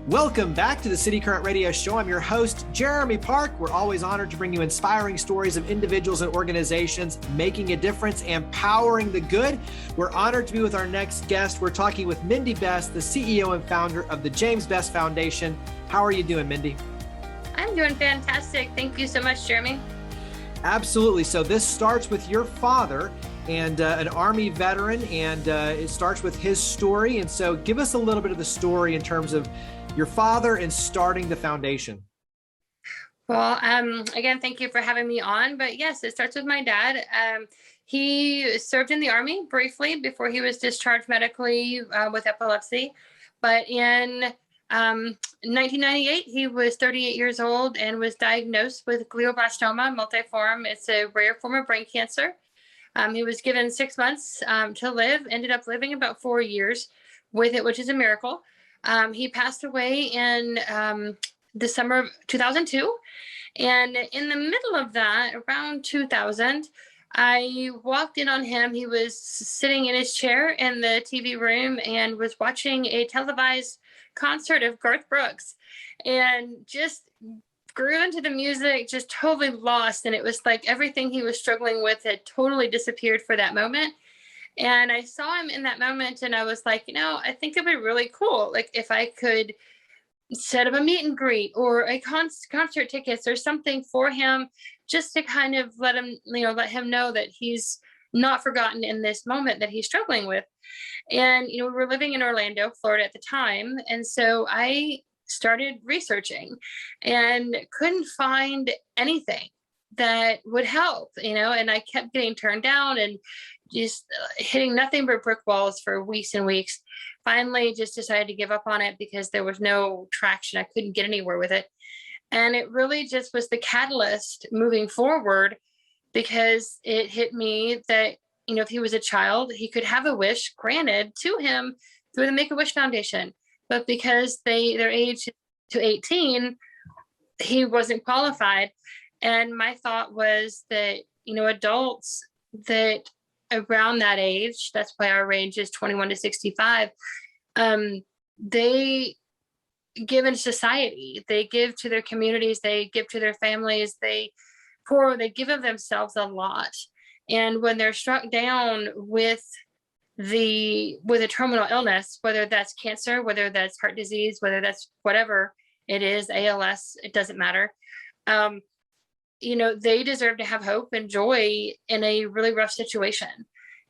Welcome back to the City Current Radio Show. I'm your host, Jeremy Park. We're always honored to bring you inspiring stories of individuals and organizations making a difference and powering the good. We're honored to be with our next guest. We're talking with Mindy Bess, the CEO and founder of the James Bess Foundation. How are you doing, Mindy? I'm doing fantastic. Thank you so much, Jeremy. Absolutely. So this starts with your father and an Army veteran, and it starts with his story. And so give us a little bit of the story in terms of your father and starting the foundation. Well, again, thank you for having me on. But yes, it starts with my dad. He served in the Army briefly before he was discharged medically with epilepsy. But in 1998, he was 38 years old and was diagnosed with glioblastoma multiforme. It's a rare form of brain cancer. He was given 6 months to live, ended up living about 4 years with it, which is a miracle. He passed away in the summer of 2002. And in the middle of that, around 2000, I walked in on him. He was sitting in his chair in the TV room and was watching a televised concert of Garth Brooks and just grew into the music, just totally lost. And it was like everything he was struggling with had totally disappeared for that moment. And I saw him in that moment and I was like, I think it would be really cool. Like if I could set up a meet and greet or a concert tickets or something for him, just to kind of let him know that he's not forgotten in this moment that he's struggling with. And, we were living in Orlando, Florida at the time. And so I started researching and couldn't find anything that would help, and I kept getting turned down and just hitting nothing but brick walls for weeks and weeks. Finally, just decided to give up on it because there was no traction. I couldn't get anywhere with it. And it really just was the catalyst moving forward because it hit me that, if he was a child, he could have a wish granted to him through the Make-A-Wish Foundation. But because their age to 18, he wasn't qualified. And my thought was that, adults that around that age, that's why our range is 21 to 65, they give in society, they give to their communities, they give to their families, they give of themselves a lot. And when they're struck down with a terminal illness, whether that's cancer, whether that's heart disease, whether that's whatever it is, ALS, it doesn't matter. They deserve to have hope and joy in a really rough situation.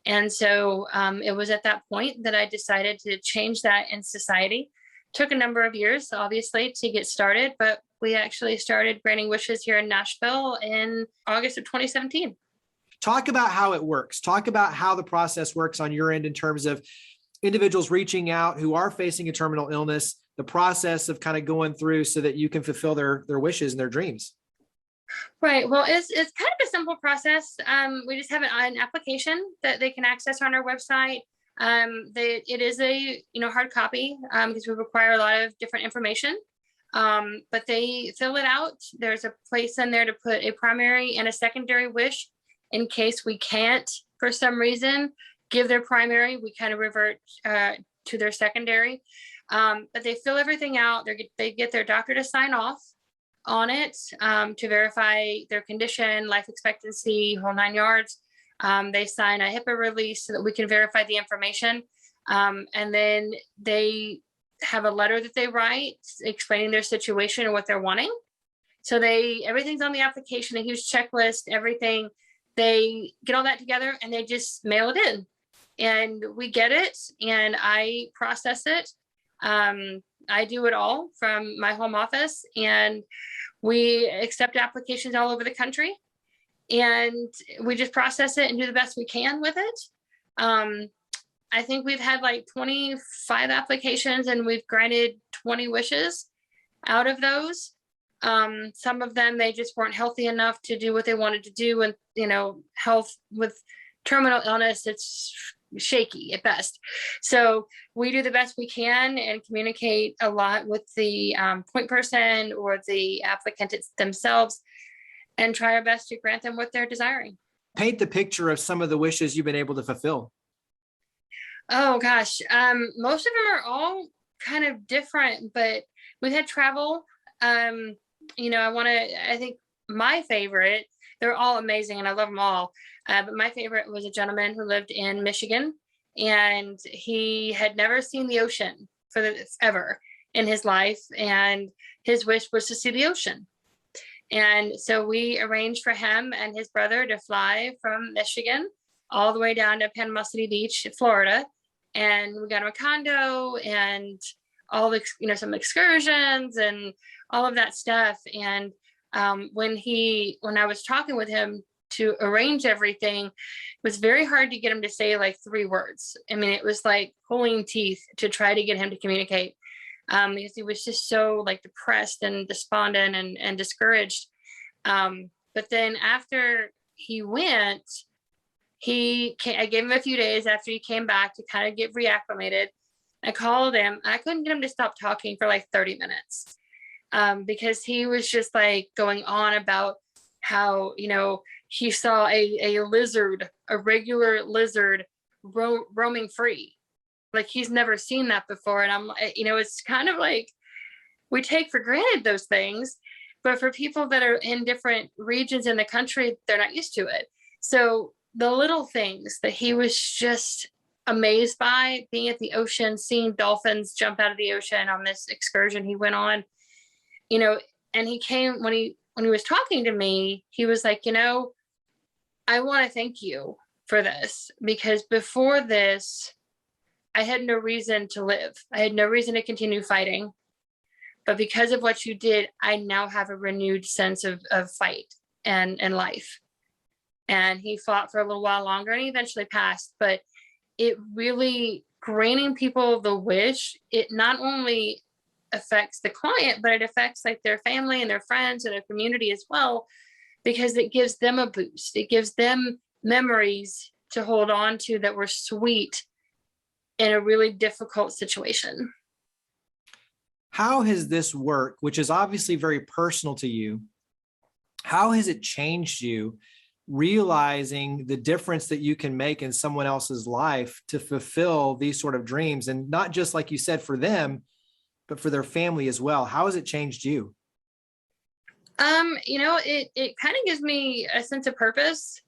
And so it was at that point that I decided to change that in society. Took a number of years, obviously, to get started, but we actually started granting wishes here in Nashville in August of 2017. Talk about how it works. Talk about how the process works on your end in terms of individuals reaching out who are facing a terminal illness, the process of kind of going through so that you can fulfill their wishes and their dreams. Right. Well, it's kind of a simple process. We just have an application that they can access on our website. It is a hard copy because we require a lot of different information. But they fill it out. There's a place in there to put a primary and a secondary wish in case we can't, for some reason, give their primary. We kind of revert to their secondary. But they fill everything out. They get their doctor to sign off on it to verify their condition, life expectancy, whole 9 yards. They sign a HIPAA release so that we can verify the information. And then they have a letter that they write explaining their situation and what they're wanting. So everything's on the application, a huge checklist, everything. They get all that together and they just mail it in. And we get it and I process it. I do it all from my home office, and we accept applications all over the country, and we just process it and do the best we can with it. I think we've had like 25 applications and we've granted 20 wishes out of those. Some of them, they just weren't healthy enough to do what they wanted to do. And, health with terminal illness, it's shaky at best. So we do the best we can and communicate a lot with the point person or the applicant themselves and try our best to grant them what they're desiring. Paint the picture of some of the wishes you've been able to fulfill. Oh gosh, most of them are all kind of different, but we've had travel. I think my favorite, they're all amazing and I love them all. But my favorite was a gentleman who lived in Michigan, and he had never seen the ocean ever in his life. And his wish was to see the ocean. And so we arranged for him and his brother to fly from Michigan all the way down to Panama City Beach, Florida. And we got him a condo and all the, some excursions and all of that stuff. And when I was talking with him to arrange everything, it was very hard to get him to say like 3 words. I mean, it was like pulling teeth to try to get him to communicate, because he was just so like depressed and despondent and discouraged. But then after he went, I gave him a few days after he came back to kind of get reacclimated. I called him. I couldn't get him to stop talking for like 30 minutes, because he was just like going on about how, he saw a lizard, a regular lizard roaming free. Like he's never seen that before. And I'm, it's kind of like we take for granted those things, but for people that are in different regions in the country, they're not used to it. So the little things that he was just amazed by, being at the ocean, seeing dolphins jump out of the ocean on this excursion he went on, and he came when he was talking to me, he was like, I want to thank you for this, because before this, I had no reason to live. I had no reason to continue fighting. But because of what you did, I now have a renewed sense of fight and life. And he fought for a little while longer and he eventually passed. But it really, granting people the wish, it not only affects the client, but it affects like their family and their friends and their community as well, because it gives them a boost. It gives them memories to hold on to that were sweet in a really difficult situation. How has this work, which is obviously very personal to you, how has it changed you, realizing the difference that you can make in someone else's life to fulfill these sort of dreams? And not just like you said for them, but for their family as well. How has it changed you? It kind of gives me a sense of purpose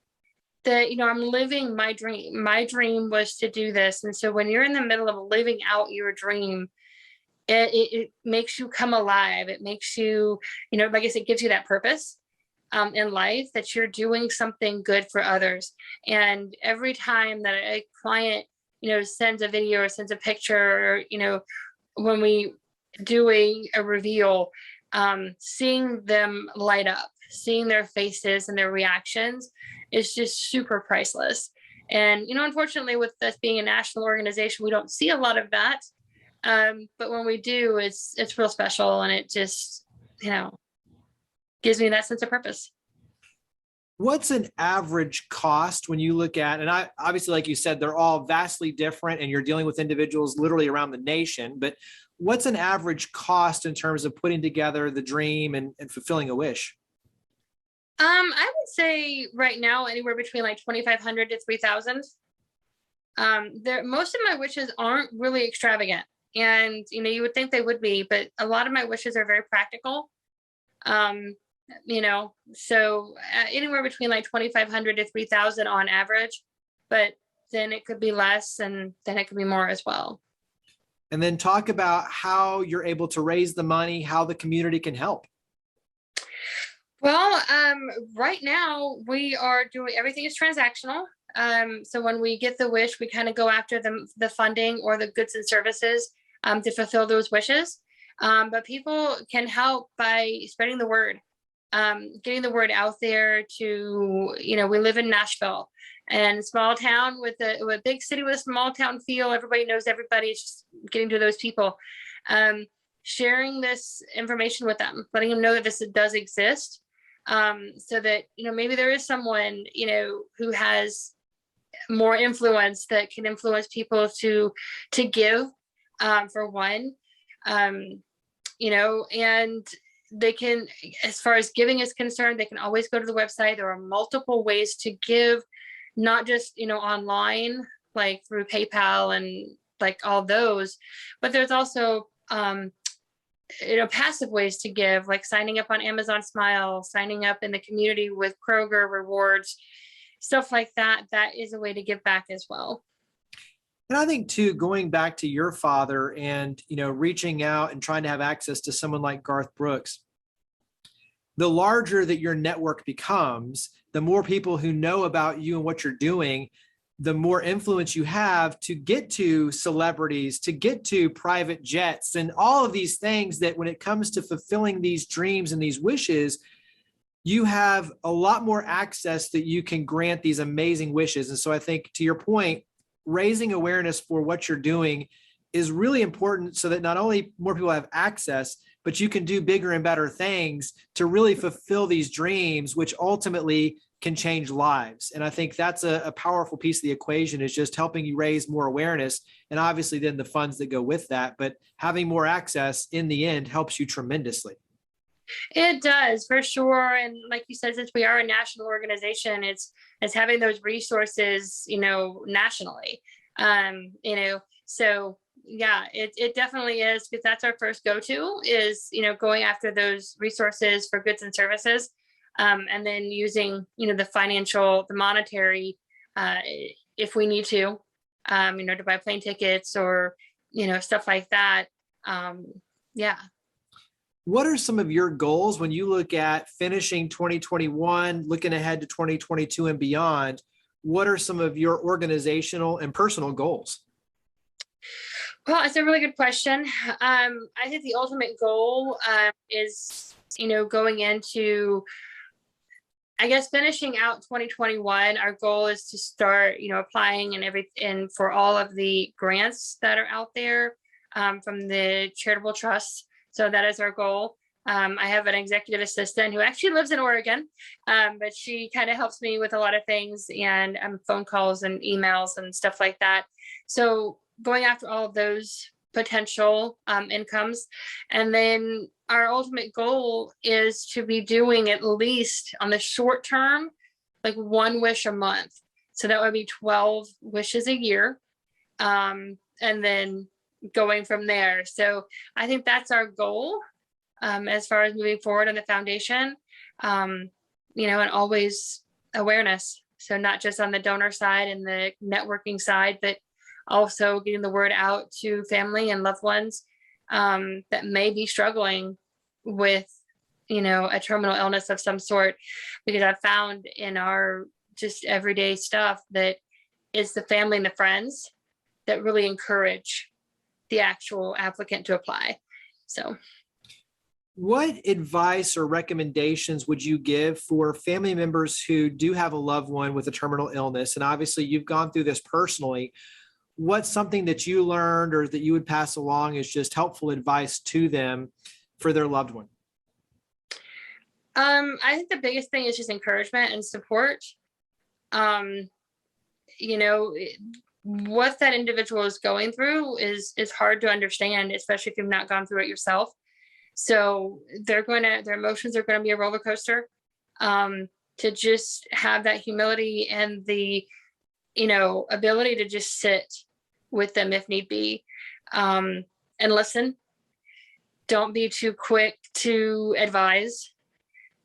that, I'm living my dream. My dream was to do this. And so when you're in the middle of living out your dream, it makes you come alive. It makes you, like I said, it gives you that purpose in life, that you're doing something good for others. And every time that a client, sends a video or sends a picture, or, when we do a reveal, seeing them light up, seeing their faces and their reactions is just super priceless. And, unfortunately, with us being a national organization, we don't see a lot of that. But when we do, it's real special, and it just, gives me that sense of purpose. What's an average cost when you look at, and I obviously, like you said, they're all vastly different and you're dealing with individuals literally around the nation, but what's an average cost in terms of putting together the dream and fulfilling a wish? I would say right now, anywhere between like 2,500 to 3,000. Most of my wishes aren't really extravagant, and, you would think they would be, but a lot of my wishes are very practical. So anywhere between like 2,500 to 3,000 on average, but then it could be less, and then it could be more as well. And then talk about how you're able to raise the money, how the community can help. Well, right now we are doing, everything is transactional. So when we get the wish, we kind of go after the funding or the goods and services to fulfill those wishes. But people can help by spreading the word, getting the word out there to, we live in Nashville, and small town with a big city with a small town feel. Everybody knows everybody. It's just getting to those people, sharing this information with them, letting them know that this does exist, so that, maybe there is someone, who has more influence that can influence people to give, for one, and they can, as far as giving is concerned, they can always go to the website. There are multiple ways to give, not just, online, like through PayPal and like all those, but there's also passive ways to give, like signing up on Amazon Smile, signing up in the community with Kroger rewards, stuff like that. That is a way to give back as well. And I think too, going back to your father and, reaching out and trying to have access to someone like Garth Brooks, the larger that your network becomes, the more people who know about you and what you're doing, the more influence you have to get to celebrities, to get to private jets, and all of these things that when it comes to fulfilling these dreams and these wishes, you have a lot more access that you can grant these amazing wishes. And so I think, to your point, raising awareness for what you're doing is really important so that not only more people have access, but you can do bigger and better things to really fulfill these dreams, which ultimately can change lives. And I think that's a powerful piece of the equation, is just helping you raise more awareness, and obviously then the funds that go with that. But having more access in the end helps you tremendously. It does, for sure. And like you said, since we are a national organization, it's having those resources, nationally. So yeah, it definitely is, because that's our first go-to is, going after those resources for goods and services. And then using, the monetary, if we need to buy plane tickets or, stuff like that. Yeah. What are some of your goals when you look at finishing 2021, looking ahead to 2022 and beyond? What are some of your organizational and personal goals? Well, it's a really good question. I think the ultimate goal is, going into, I guess, finishing out 2021. Our goal is to start, applying and for all of the grants that are out there from the charitable trusts. So that is our goal. I have an executive assistant who actually lives in Oregon, but she kind of helps me with a lot of things, and phone calls and emails and stuff like that. So going after all of those potential incomes. And then our ultimate goal is to be doing, at least on the short term, like one wish a month. So that would be 12 wishes a year. And then going from there. So I think that's our goal as far as moving forward on the foundation, and always awareness. So not just on the donor side and the networking side, but also getting the word out to family and loved ones that may be struggling with, a terminal illness of some sort, because I've found in our just everyday stuff that it's the family and the friends that really encourage the actual applicant to apply. So what advice or recommendations would you give for family members who do have a loved one with a terminal illness? And obviously you've gone through this personally. What's something that you learned or that you would pass along as just helpful advice to them for their loved one? I think the biggest thing is just encouragement and support. What that individual is going through is hard to understand, especially if you've not gone through it yourself. So their emotions are going to be a roller coaster. To just have that humility and the, ability to just sit with them if need be, and listen. Don't be too quick to advise.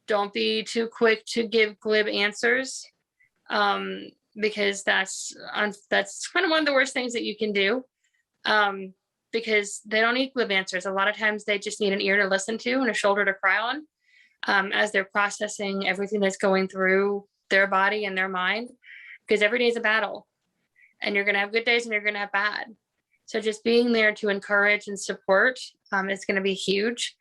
Don't be too quick to give glib answers. Because that's kind of one of the worst things that you can do, because they don't need glib answers. A lot of times they just need an ear to listen to and a shoulder to cry on as they're processing everything that's going through their body and their mind, because every day is a battle, and you're going to have good days and you're going to have bad. So just being there to encourage and support is going to be huge,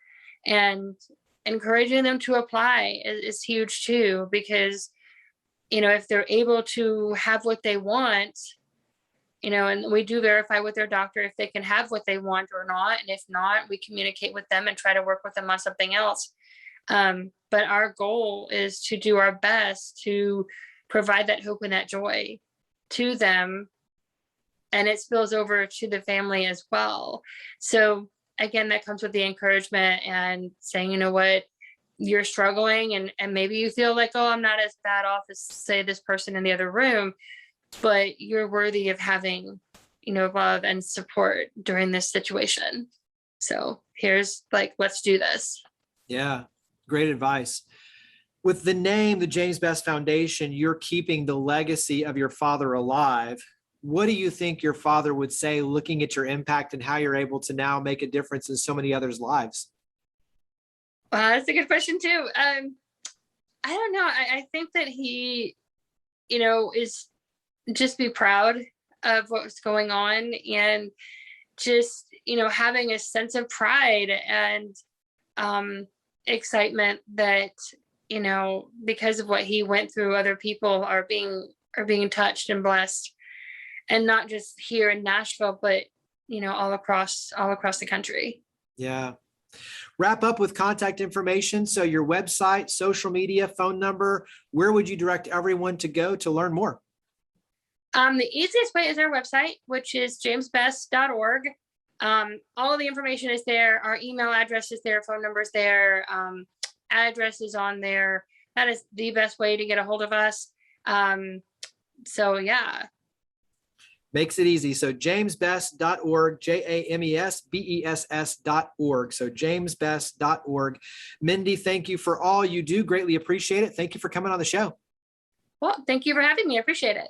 and encouraging them to apply is huge too, because if they're able to have what they want, and we do verify with their doctor if they can have what they want or not. And if not, we communicate with them and try to work with them on something else. But our goal is to do our best to provide that hope and that joy to them. And it spills over to the family as well. So again, that comes with the encouragement and saying, you know what, you're struggling, and maybe you feel like, oh, I'm not as bad off as, say, this person in the other room, but you're worthy of having, love and support during this situation. So here's like, let's do this. Yeah, great advice. With the name, the James Bess Foundation, you're keeping the legacy of your father alive. What do you think your father would say looking at your impact and how you're able to now make a difference in so many others' lives? That's a good question too. I don't know. I think that he, is just be proud of what's going on, and just, having a sense of pride and excitement that, because of what he went through, other people are being touched and blessed, and not just here in Nashville, but all across the country. Yeah. Wrap up with contact information. So your website, social media, phone number, where would you direct everyone to go to learn more? The easiest way is our website, which is jamesbess.org. All of the information is there. Our email address is there, phone number is there, address is on there. That is the best way to get a hold of us. So yeah. Makes it easy. So jamesbess.org, JAMESBESS.org. So jamesbess.org. Mindy, thank you for all you do. Greatly appreciate it. Thank you for coming on the show. Well, thank you for having me. I appreciate it.